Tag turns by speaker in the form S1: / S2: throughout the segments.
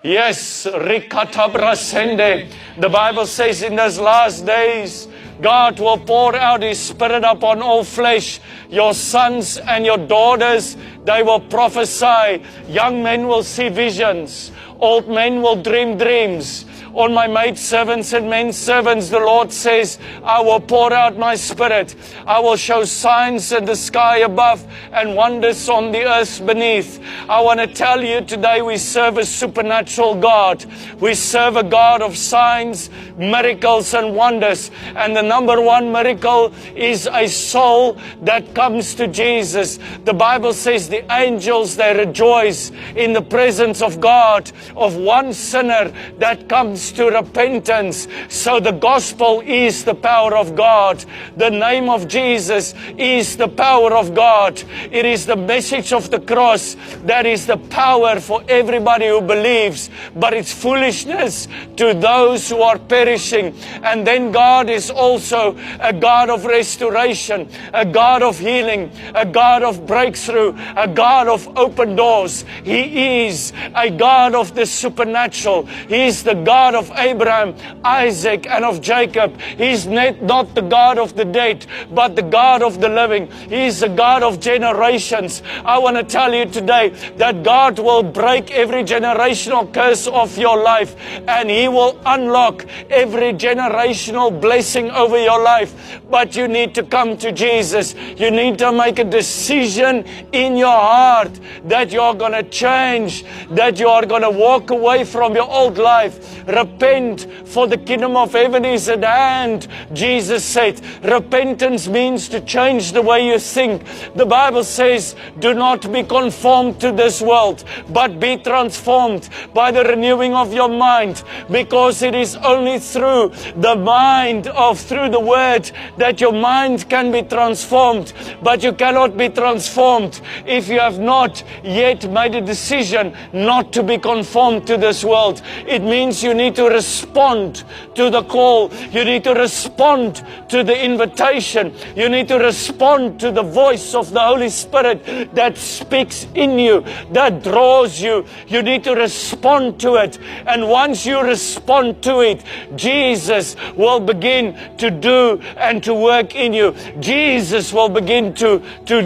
S1: Yes, Rikatabrasende. The Bible says in those last days, God will pour out His Spirit upon all flesh. Your sons and your daughters, they will prophesy. Young men will see visions. Old men will dream dreams. On my maidservants and men servants, the Lord says, I will pour out my Spirit. I will show signs in the sky above and wonders on the earth beneath. I want to tell you today, we serve a supernatural God. We serve a God of signs, miracles and wonders. And the number one miracle is a soul that comes to Jesus. The Bible says the angels, they rejoice in the presence of God, of one sinner that comes to repentance. So the gospel is the power of God. The name of Jesus is the power of God. It is the message of the cross that is the power for everybody who believes, but it's foolishness to those who are perishing. And then God is also a God of restoration, a God of healing, a God of breakthrough, a God of open doors. He is a God of the supernatural. He is the God of Abraham, Isaac, and of Jacob. He is not the God of the dead, but the God of the living. He is the God of generations. I want to tell you today that God will break every generational curse of your life, and He will unlock every generational blessing over your life. But you need to come to Jesus. You need to make a decision in your heart that you're going to change, that you are going to walk away from your old life. Repent, for the kingdom of heaven is at hand. Jesus said, repentance means to change the way you think. The Bible says, do not be conformed to this world, but be transformed by the renewing of your mind, because it is only through the mind through the word that your mind can be transformed. But you cannot be transformed if you have not yet made a decision not to be conformed to this world. It means you need to respond to the call. You need to respond to the invitation. You need to respond to the voice of the Holy Spirit that speaks in you, that draws you. You need to respond to it. And once you respond to it, Jesus will begin to do and to work in you. Jesus will begin to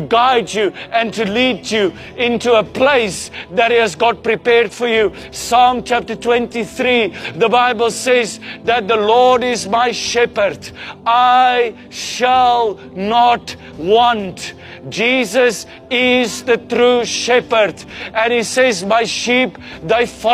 S1: guide you and to lead you into a place that He has got prepared for you. Psalm chapter 23, the Bible says that the Lord is my shepherd. I shall not want. Jesus is the true shepherd. And He says, my sheep, they follow